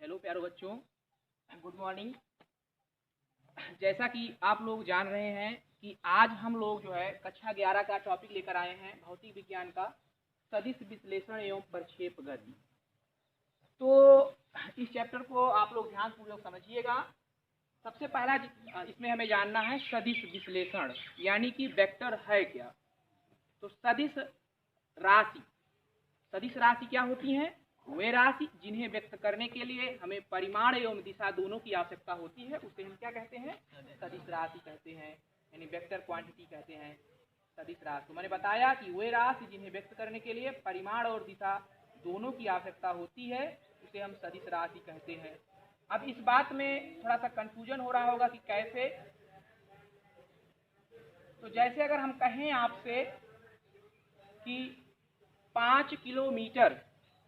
Hello प्यारे बच्चों, good morning. जैसा कि आप लोग जान रहे हैं कि आज हम लोग जो है कक्षा 11 का टॉपिक लेकर आए हैं, भौतिक विज्ञान का सदिश विश्लेषण एवं प्रक्षेप गति। तो इस चैप्टर को आप लोग ध्यानपूर्वक समझिएगा। सबसे पहला इसमें हमें जानना है सदिश विश्लेषण, यानी कि वेक्टर है क्या। तो सदिश राशि क्या होती हैं? वे राशि जिन्हें व्यक्त करने के लिए हमें परिमाण एवं दिशा दोनों की आवश्यकता होती है, उसे हम क्या कहते हैं? सदिश राशि कहते हैं, यानी वेक्टर क्वांटिटी कहते हैं सदिश राशि। तो मैंने बताया कि वे राशि जिन्हें व्यक्त करने के लिए परिमाण और दिशा दोनों की आवश्यकता होती है, उसे हम सदिश राशि कहते हैं। अब इस बात में थोड़ा सा कंफ्यूजन हो रहा होगा कि कैसे। तो जैसे अगर हम कहें आपसे कि 5 किलोमीटर,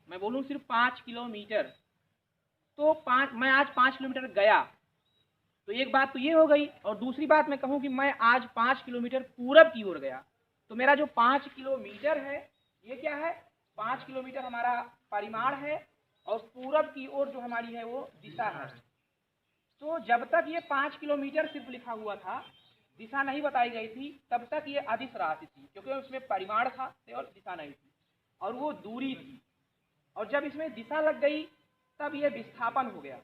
मैं बोलूँ सिर्फ 5 किलोमीटर, तो मैं आज 5 किलोमीटर गया, तो एक बात तो ये हो गई। और दूसरी बात मैं कहूँ कि मैं आज 5 किलोमीटर पूरब की ओर गया, तो मेरा जो 5 किलोमीटर है ये क्या है? 5 किलोमीटर हमारा परिमाण है और पूरब की ओर जो हमारी है वो दिशा है। तो जब तक ये 5 किलोमीटर सिर्फ लिखा हुआ था, दिशा नहीं बताई गई थी, तब तक ये अदिश राशि थी, क्योंकि उसमें परिमाण था और दिशा नहीं थी और वो दूरी थी। और जब इसमें दिशा लग गई तब ये विस्थापन हो गया।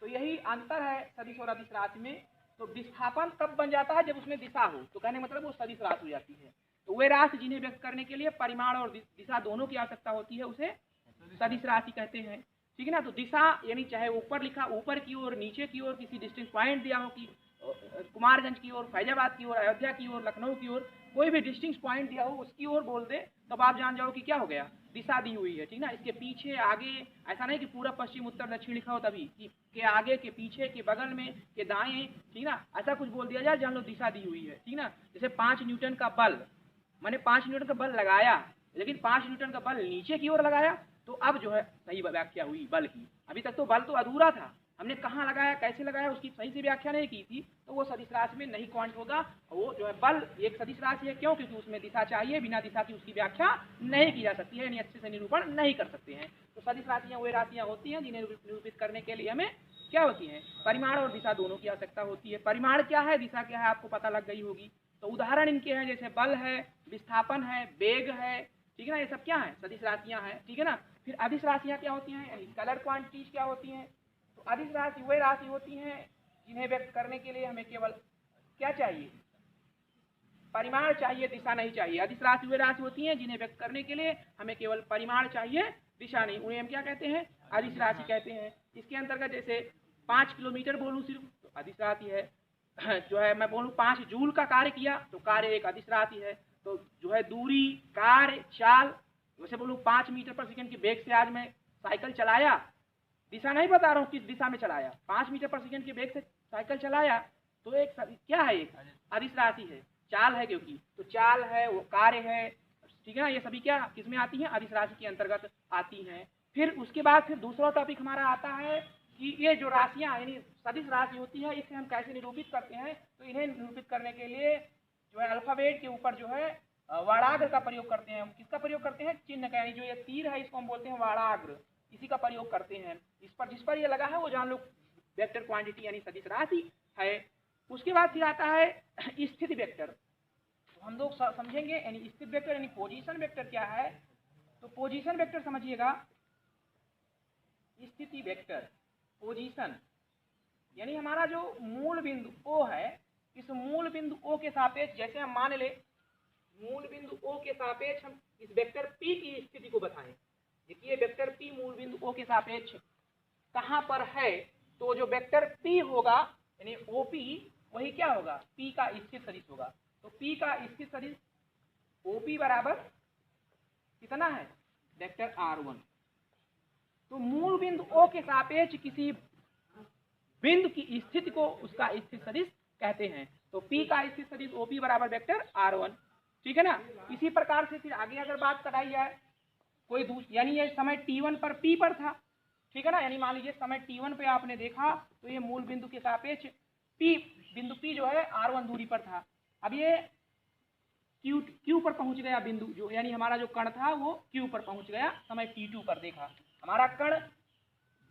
तो यही अंतर है सदिश और अदिश राशि में। तो विस्थापन कब बन जाता है? जब उसमें दिशा हो, तो कहने मतलब वो सदिश राशि हो जाती है। तो वे राशि जिन्हें व्यक्त करने के लिए परिमाण और दिशा दोनों की आवश्यकता होती है, उसे सदिश राशि कहते हैं। ठीक है ना। तो दिशा यानी चाहे ऊपर लिखा, ऊपर की ओर, नीचे की ओर, किसी डिस्टिंक्ट पॉइंट दिया हो कि कुमारगंज की ओर, फैजाबाद की ओर, अयोध्या की ओर, लखनऊ की ओर, कोई भी डिस्टिंक्ट पॉइंट दिया हो उसकी ओर बोल दे, तब आप जान जाओ कि क्या हो गया, दिशा दी हुई है। ठीक ना। इसके पीछे आगे, ऐसा नहीं कि पूरा पश्चिम उत्तर दक्षिण लिखा हो तभी, कि के आगे, के पीछे, के बगल में, के दाएं, ठीक ना, ऐसा कुछ बोल दिया जाए, जान लो दिशा दी हुई है। ठीक ना। जैसे 5 न्यूटन का बल, मैंने 5 न्यूटन का बल लगाया, लेकिन 5 न्यूटन का बल नीचे की ओर लगाया, तो अब जो है सही व्याख्या हुई बल की। अभी तक तो बल तो अधूरा था, हमने कहाँ लगाया, कैसे लगाया, उसकी सही से व्याख्या नहीं की थी, तो वो सदिश राशि में नहीं क्वांट होगा। वो जो है बल एक सदिश राशि है। क्यों? क्योंकि उसमें दिशा चाहिए, बिना दिशा की उसकी व्याख्या नहीं की जा सकती है, यानी अच्छे से निरूपण नहीं कर सकते हैं। तो सदिश राशियाँ वे राशियाँ होती हैं जिन्हें निरूपित करने के लिए हमें क्या होती है? परिमाण और दिशा दोनों की आवश्यकता होती है। परिमाण क्या है, दिशा क्या है, आपको पता लग गई होगी। तो उदाहरण इनके हैं, जैसे बल है, विस्थापन है, वेग है। ठीक है ना। ये सब क्या है? सदिश राशियाँ हैं। ठीक है ना। फिर अदिश राशियाँ क्या होती हैं, यानी स्केलर क्वांटिटीज क्या होती हैं? तो अदिश राशि वे राशि होती हैं जिन्हें व्यक्त करने के लिए हमें केवल क्या चाहिए? परिमाण चाहिए, दिशा नहीं चाहिए। अदिश राशि वे राशि होती हैं जिन्हें व्यक्त करने के लिए हमें केवल परिमाण चाहिए, दिशा नहीं। उन्हें हम क्या कहते हैं? अदिश राशि कहते हैं। इसके अंतर्गत जैसे 5 किलोमीटर बोलूँ सिर्फ, तो अदिश राशि है। जो है मैं बोलूँ 5 जूल का कार्य किया, तो कार्य एक अदिश राशि है। तो जो है दूरी, कार्य, चाल, वैसे बोलूँ 5 मीटर पर सेकंड की वेग से आज मैं साइकिल चलाया, दिशा नहीं बता रहा हूँ किस दिशा में चलाया, 5 मीटर पर सेकंड की वेग से साइकिल चलाया, तो एक क्या है? एक अदिश राशि है, चाल है, क्योंकि तो चाल है, वो कार्य है। ठीक है ना। ये सभी क्या किसमें आती हैं? अदिश राशि के अंतर्गत आती हैं। फिर उसके बाद फिर दूसरा टॉपिक हमारा आता है कि ये जो राशियाँ यानी सदिश राशि होती है, इसे हम कैसे निरूपित करते हैं। तो इन्हें निरूपित करने के लिए जो है अल्फाबेट के ऊपर जो है वर्णाग्र का प्रयोग करते हैं। किसका प्रयोग करते हैं? चिन्ह का, यानी जो ये तीर है इसको हम बोलते हैं वर्णाग्र, इसी का प्रयोग करते हैं। इस पर जिस पर ये लगा है वो जान लो वेक्टर क्वांटिटी यानी सदिश राशि है। उसके बाद फिर आता है स्थिति वेक्टर। तो हम लोग समझेंगे यानी स्थिति वेक्टर यानी पोजीशन वेक्टर क्या है। तो पोजीशन वेक्टर समझिएगा, स्थिति वेक्टर, पोजीशन यानी हमारा जो मूल बिंदु O है, इस मूल बिंदु O के सापेक्ष, जैसे हम मान ले मूल बिंदु O के सापेक्ष हम इस वेक्टर P की स्थिति को बताएं। देखिए वेक्टर P मूल बिंदु O के सापेक्ष कहाँ पर है, तो जो वेक्टर P होगा यानी OP, वही क्या होगा? P का स्थित सदिश होगा। तो P का स्थित सदिश OP बराबर कितना है? Vector R1। तो मूल बिंदु O के सापेक्ष किसी बिंदु की स्थिति को उसका स्थित सदिश कहते हैं। तो P का स्थित सदिश OP बराबर वेक्टर R1। ठीक है ना। इसी प्रकार से फिर आगे अगर बात कराई जाए, कोई दूसरी, यानी ये समय T1 पर P पर था। ठीक है ना। यानी मान लीजिए समय T1 पे आपने देखा, तो ये मूल बिंदु के सापेक्ष बिंदु P जो है R1 दूरी पर था। अब ये Q पर पहुंच गया बिंदु, जो यानी हमारा जो कण था वो Q पर पहुंच गया, समय T2 पर देखा। हमारा कण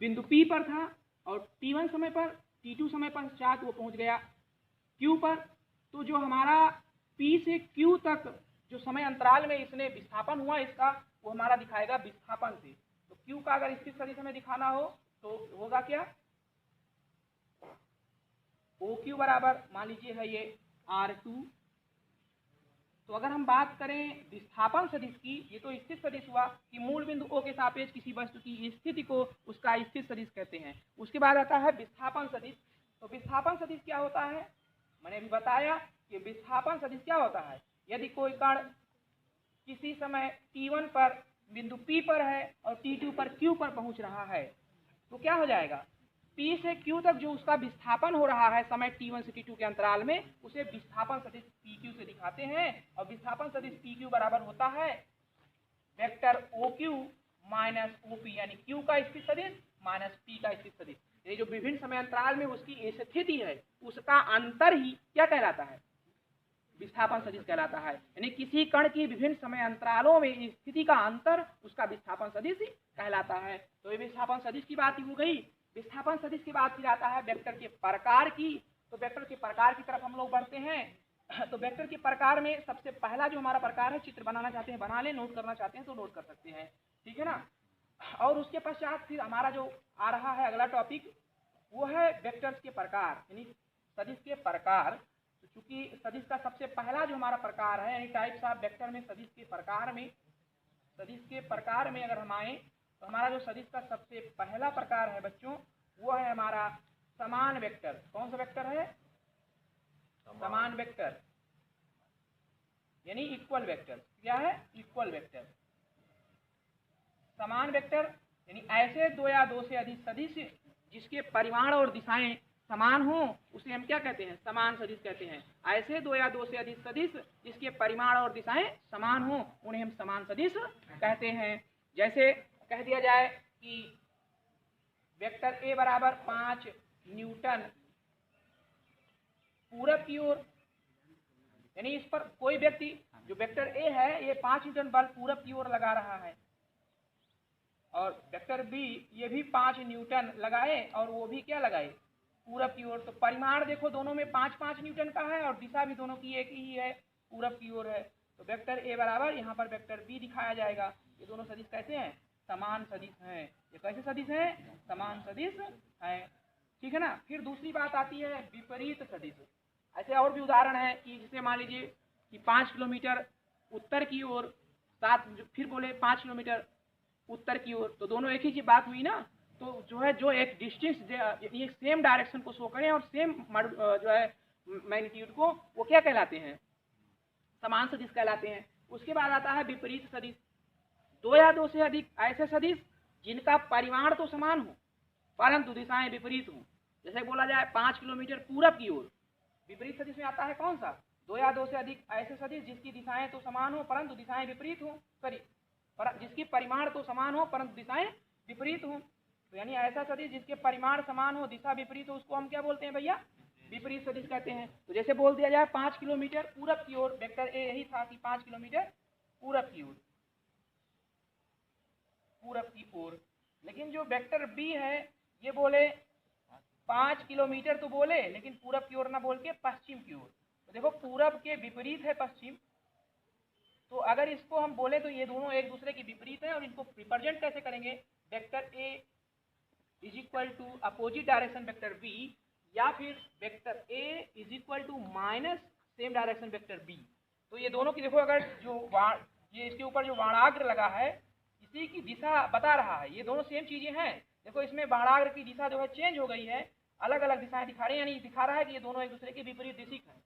बिंदु P पर था और T1 समय पर, T2 समय पश्चात वो पहुंच गया Q पर। तो जो हमारा P से Q तक जो समय अंतराल में इसने विस्थापन हुआ इसका, वो हमारा दिखाएगा विस्थापन से। तो Q का अगर स्थिर सदिश हमें दिखाना हो तो होगा क्या, OQ बराबर मान लीजिए है ये R2। तो अगर हम बात करें विस्थापन सदिश की, ये तो स्थिर सदिश हुआ कि मूल बिंदु O के सापेक्ष किसी वस्तु की स्थिति को उसका स्थिर सदिश कहते हैं। उसके बाद आता है विस्थापन सदिश। तो विस्थापन सदिश क्या होता है, मैंने अभी बताया कि विस्थापन सदिश क्या होता है। यदि कोई कण किसी समय T1 पर बिंदु P पर है और T2 पर Q पर पहुंच रहा है तो क्या हो जाएगा, P से Q तक जो उसका विस्थापन हो रहा है समय T1 से T2 के अंतराल में, उसे विस्थापन सदिश PQ से दिखाते हैं। और विस्थापन सदिश PQ बराबर होता है वेक्टर OQ माइनस OP, यानी Q का स्थिर सदिश माइनस P का स्थिर सदिश। ये जो विभिन्न समय अंतराल में उसकी स्थिति है उसका अंतर ही क्या कहलाता है, विस्थापन सदिश कहलाता है। यानी किसी कण की विभिन्न समय अंतरालों में स्थिति का अंतर उसका विस्थापन सदिश कहलाता है। तो ये विस्थापन सदिश की बात हो गई। विस्थापन सदिश की बात फिर आता है वेक्टर के प्रकार की। तो वेक्टर के प्रकार की तरफ हम लोग बढ़ते हैं। तो वेक्टर के प्रकार में सबसे पहला जो हमारा प्रकार है, चित्र बनाना चाहते हैं बना लें, नोट करना चाहते हैं तो नोट कर सकते हैं, ठीक है ना। और उसके पश्चात फिर हमारा जो आ रहा है अगला टॉपिक, वो है वेक्टर्स के प्रकार, यानी सदिश के प्रकार। चूंकि सदिश का सबसे पहला जो हमारा प्रकार है, यानी टाइप्स ऑफ वेक्टर में सदिश के प्रकार में अगर हम आए तो हमारा जो सदिश का सबसे पहला प्रकार है बच्चों, वो है हमारा समान वेक्टर। कौन सा वेक्टर है, समान वेक्टर, यानी इक्वल वेक्टर। क्या है, इक्वल वेक्टर। समान वेक्टर यानी ऐसे दो या दो से अधिक सदिश जिसके परिमाण और दिशाएं समान हो उसे हम क्या कहते हैं, समान सदिश कहते हैं। ऐसे दो या दो से अधिक सदिश जिसके परिमाण और दिशाएं समान हो उन्हें हम समान सदिश कहते हैं। जैसे कह दिया जाए कि वेक्टर ए बराबर 5 न्यूटन पूरब की ओर, यानी इस पर कोई व्यक्ति, जो वेक्टर ए है ये 5 न्यूटन बल पूरब की ओर लगा रहा है, और वेक्टर बी ये भी 5 न्यूटन लगाए और वो भी क्या लगाए, पूरब की ओर। तो परिमाण देखो दोनों में 5-5 न्यूटन का है और दिशा भी दोनों की एक ही है, पूरब की ओर है। तो वेक्टर ए बराबर यहाँ पर वेक्टर बी दिखाया जाएगा। ये दोनों सदिश कैसे हैं, समान सदिश हैं। ये कैसे सदिश हैं, समान सदिश हैं, ठीक है ना। फिर दूसरी बात आती है विपरीत सदिश। ऐसे और भी उदाहरण है कि जैसे मान लीजिए कि 5 किलोमीटर उत्तर की ओर, फिर बोले 5 किलोमीटर उत्तर की ओर, तो दोनों एक ही बात हुई ना। तो जो है जो एक डिस्टेंस ये सेम डायरेक्शन को शो करें और सेम जो है मैग्नीट्यूड को, वो क्या कहलाते हैं, समान सदिश कहलाते हैं। उसके बाद आता है विपरीत सदिश। दो या दो से अधिक ऐसे सदिश जिनका परिमाण तो समान हो परंतु दिशाएं विपरीत हो। जैसे बोला जाए 5 किलोमीटर पूरब की ओर, विपरीत सदिश में आता है कौन सा, दो या दो से अधिक ऐसे सदिश जिसकी दिशाएं तो समान हो परंतु दिशाएं विपरीत हो, जिसकी परिमाण तो समान हो परंतु दिशाएं विपरीत हो। तो यानी ऐसा सदिश जिसके परिमाण समान हो दिशा विपरीत हो उसको हम क्या बोलते हैं भैया, विपरीत सदिश कहते हैं। तो जैसे बोल दिया जाए 5 किलोमीटर पूरब की ओर, वेक्टर ए यही था कि 5 किलोमीटर पूरब की ओर, लेकिन जो वेक्टर बी है ये बोले 5 किलोमीटर तो बोले लेकिन पूरब की ओर ना बोल के पश्चिम की ओर। तो देखो पूरब के विपरीत है पश्चिम, तो अगर इसको हम बोले तो ये दोनों एक दूसरे के विपरीत है और इनको रिप्रेजेंट कैसे करेंगे, vector A is equal to opposite direction vector B, या फिर vector A is equal to minus same direction vector B. तो ये दोनों की देखो अगर जो ये इसके ऊपर जो बाणाग्र लगा है इसी की दिशा बता रहा है, ये दोनों सेम चीजें हैं। देखो इसमें बाणाग्र की दिशा जो है चेंज हो गई है, अलग अलग दिशाएं दिखा रहे हैं, यानी दिखा रहा है कि ये दोनों एक दूसरे के विपरीत दिशिक हैं।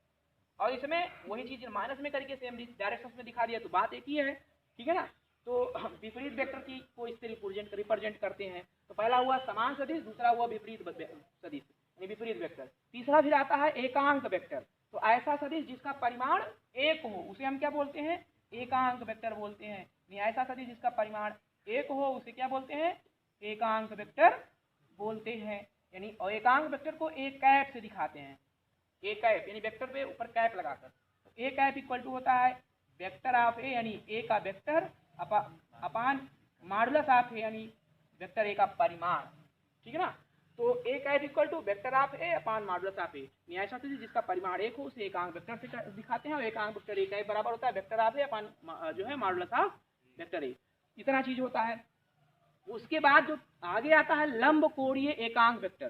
और इसमें वही चीज माइनस में करके सेम डायरेक्शन में दिखा दिया तो बात एक ही है, ठीक है ना। तो विपरीत वेक्टर की को इससे रिप्रेजेंट करते हैं। तो पहला हुआ समान सदिश, दूसरा हुआ विपरीत सदिश यानी विपरीत वेक्टर। तीसरा फिर आता है एकांक वेक्टर। तो ऐसा सदिश जिसका परिमाण एक हो उसे हम क्या बोलते हैं, एकांक वेक्टर बोलते हैं। ऐसा सदिश जिसका परिमाण एक हो उसे क्या बोलते हैं, एकांक वेक्टर बोलते हैं। यानी और एकांक वेक्टर को एक कैप से दिखाते हैं, ए कैप यानी वेक्टर पे ऊपर कैप लगाकर। तो ए कैप इक्वल टू होता है वेक्टर ऑफ ए यानी ए का vector upon modulus of A यानी वेक्टर ए का परिमाण। ठीक है ना। तो A cap equal to vector of A upon modulus of A, ऐसा सदिश जिसका परिमाण एक हो उसे एकांक वेक्टर से दिखाते हैं, और एकांक वेक्टर ए कैप बराबर होता है वेक्टर ऑफ ए अपॉन जो है मॉडुलस ऑफ वेक्टर ए, इतना चीज होता है। उसके बाद जो आगे आता है लंब कोणीय एकांक वेक्टर,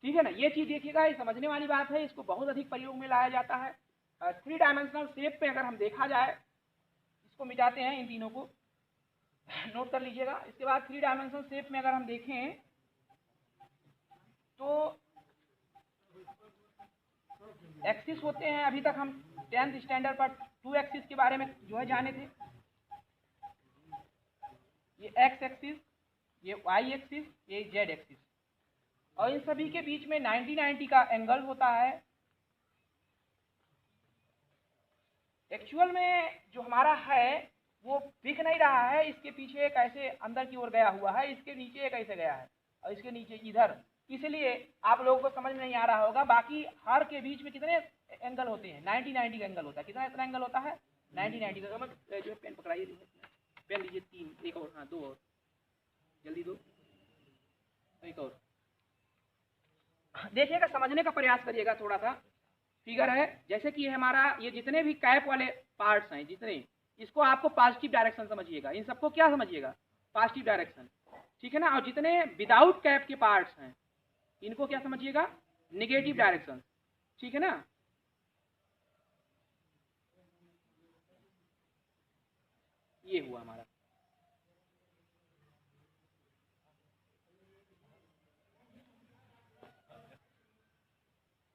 ठीक है ना। ये चीज देखिएगा, ये समझने वाली बात है, इसको बहुत अधिक प्रयोग में लाया जाता है। 3 डायमेंशनल शेप पे अगर हम देखा जाए, इसको मिटाते हैं, इन तीनों को नोट कर लीजिएगा। इसके बाद 3 डायमेंशनल शेप में अगर हम देखें तो एक्सिस होते हैं, अभी तक हम 10th स्टैंडर्ड पर 2 एक्सिस के बारे में जो है जाने थे, ये एक्स एक्सिस, ये वाई एक्सिस, ये जेड एक्सिस, और इन सभी के बीच में 90-90 का एंगल होता है। एक्चुअल में जो हमारा है वो दिख नहीं रहा है, इसके पीछे एक ऐसे अंदर की ओर गया हुआ है, इसके नीचे एक ऐसे गया है, और इसके नीचे इधर, इसलिए आप लोगों को समझ में नहीं आ रहा होगा। बाकी हर के बीच में कितने एंगल होते हैं, 90-90 का एंगल होता है। कितना इतना एंगल होता है, 90-90 का। जो है पेन पकड़ाइए, पेन लीजिए, 3, एक और, हाँ 2 और, जल्दी 2, एक और देखिएगा, समझने का प्रयास करिएगा थोड़ा सा। फिगर है जैसे कि हमारा ये जितने भी कैप वाले पार्ट्स हैं, जितने, इसको आपको पॉजिटिव डायरेक्शन समझिएगा, इन सबको क्या समझिएगा, पॉजिटिव डायरेक्शन, ठीक है ना। और जितने विदाउट कैप के पार्ट्स हैं इनको क्या समझिएगा, नेगेटिव डायरेक्शन, ठीक है ना। ये हुआ हमारा।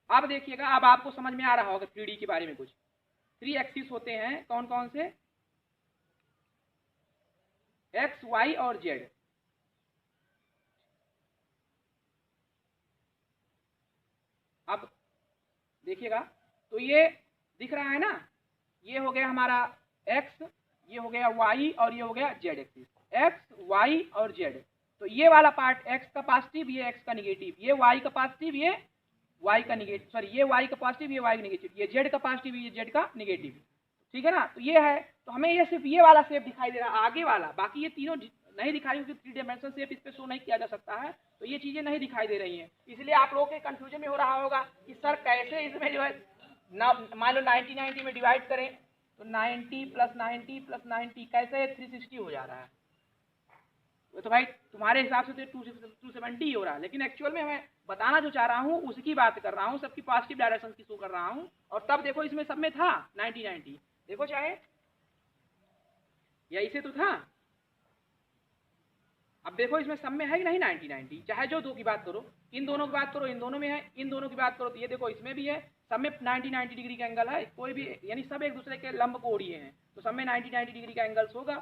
अब देखिएगा, अब आपको समझ में आ रहा होगा 3D के बारे में कुछ। 3 एक्सिस होते हैं, कौन कौन से, एक्स, वाई और जेड। अब देखिएगा, तो ये दिख रहा है ना, ये हो गया हमारा एक्स, ये हो गया वाई, और ये हो गया जेड एक्सिस, एक्स वाई और जेड। तो ये वाला पार्ट एक्स का पॉजिटिव, ये एक्स का निगेटिव, ये वाई का पॉजिटिव, ये वाई का निगेटिव, सॉरी ये वाई का पॉजिटिव, ये वाई का निगेटिव, ये जेड का पॉजिटिव, ये जेड का निगेटिव, ठीक है ना। तो ये है, तो हमें ये सिर्फ ये वाला शेप दिखाई दे रहा है, आगे वाला, बाकी ये तीनों नहीं दिखाई, क्योंकि 3 डायमेंशनल शेप इस पे शो नहीं किया जा सकता है, तो ये चीजें नहीं दिखाई दे रही हैं। इसलिए आप लोगों के कंफ्यूजन में हो रहा होगा कि सर कैसे इसमें जो है ना, मान लो 90-90 में डिवाइड करें तो 90 + 90 + 90 कैसे 360 हो जा रहा है। तो भाई तुम्हारे हिसाब से तो 270 ही हो रहा है, लेकिन एक्चुअल में मैं बताना जो चाह रहा हूँ उसकी बात कर रहा हूँ, सबकी पॉजिटिव डायरेक्शन की शो कर रहा हूँ। और तब देखो इसमें सब में था 90-90, देखो चाहे या इसे तो था, अब देखो इसमें सब में है कि नहीं 90-90, चाहे जो दो की बात करो, इन दोनों की बात करो, इन दोनों में है, इन दोनों की बात करो तो ये देखो इसमें भी है, सब में 90-90 डिग्री का एंगल है, कोई भी, यानी सब एक दूसरे के लंब कोणीय हैं, तो सब में 90-90 डिग्री का एंगल्स होगा।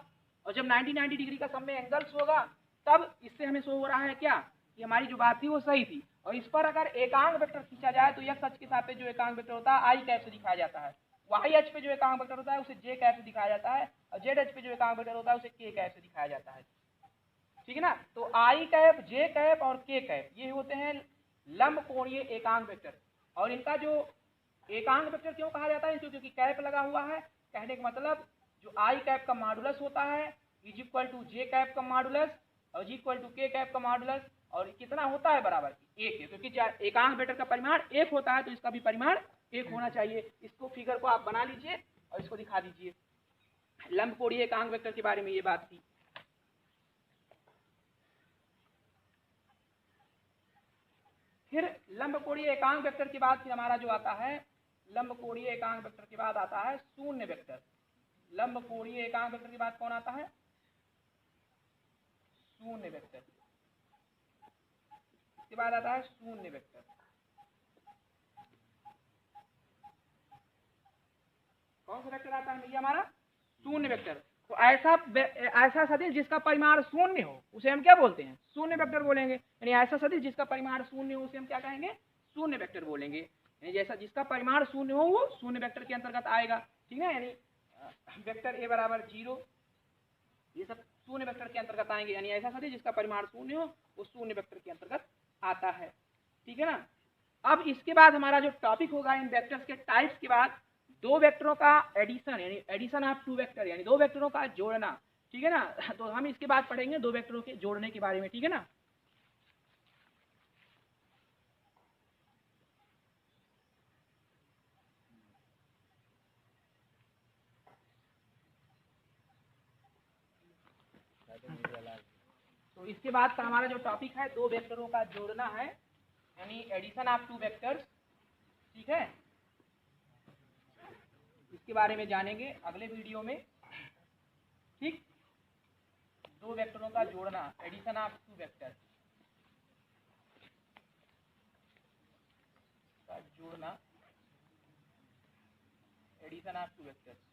और जब 90-90 डिग्री का सब में एंगल्स होगा, तब इससे हमें शो हो रहा है क्या, कि हमारी जो बात थी वो सही थी। और इस पर अगर एकांक वेक्टर खींचा जाए तो एक्स अक्ष के सापेक्ष जो एकांक वेक्टर होता है आई कैप से दिखाया जाता है, वाई अक्ष पे जो एकांक वेक्टर होता है उसे जे कैप से दिखाया जाता है, और जेड अक्ष पे जो एकांक वेक्टर होता है उसे के कैप से दिखाया जाता है, ठीक है ना। तो आई कैप, जे कैप और के कैप ये होते हैं लंब कोणीय एकांक वेक्टर। और इनका जो एकांक वेक्टर क्यों कहा जाता है, क्योंकि कैप लगा हुआ है, कहने का मतलब जो आई कैप का मॉडुलस होता है is equal to J cap का मॉडुलस और is equal to K cap का मॉडुलस, और कितना होता है, बराबर 1 है, क्योंकि एकांक वेक्टर का परिमाण 1 होता है तो इसका भी परिमाण 1 होना चाहिए। इसको फिगर को आप बना लीजिए और इसको दिखा दीजिए। लंब कोणीय एकांक वेक्टर के बारे में ये बात थी। फिर लंब कोणीय एकांक वेक्टर के बाद फिर हमारा जो आता है, लंब कोणीय एकांक वेक्टर के बाद आता है शून्य वेक्टर। लंब कोणीय एकांक वेक्टर के बाद कौन आता है, शून्य वेक्टर। इसके बाद आता है शून्य वेक्टर। कौन सा वेक्टर आता है भैया, हमारा शून्य वेक्टर। तो ऐसा सदिश जिसका परिमाण शून्य हो उसे हम क्या बोलते हैं, शून्य वेक्टर बोलेंगे। यानी ऐसा सदिश जिसका परिमाण शून्य हो उसे हम क्या कहेंगे, शून्य वेक्टर बोलेंगे। यानी जैसा जिसका परिमाण शून्य हो वो शून्य वेक्टर के अंतर्गत आएगा, ठीक है। यानी वेक्टर ए बराबर 0, ये सब शून्य वेक्टर के अंतर्गत आएंगे। यानी ऐसा सदिश जिसका परिमाण शून्य हो वो शून्य वेक्टर के अंतर्गत आता है, ठीक है ना। अब इसके बाद हमारा जो टॉपिक होगा इन वेक्टर्स के टाइप्स के बाद, 2 वेक्टरों का एडिशन, यानी एडिशन ऑफ 2 वेक्टर, यानी 2 वेक्टरों का जोड़ना, ठीक है ना। तो हम इसके बाद पढ़ेंगे 2 वेक्टरों के जोड़ने के बारे में, ठीक है ना। तो इसके बाद का हमारा जो टॉपिक है, दो वेक्टरों का जोड़ना है, यानी एडिशन ऑफ टू वेक्टर्स। ठीक है, इसके बारे में जानेंगे अगले वीडियो में। ठीक, दो वेक्टरों का जोड़ना, एडिशन ऑफ टू वेक्टर का जोड़ना, एडिशन ऑफ टू वेक्टर।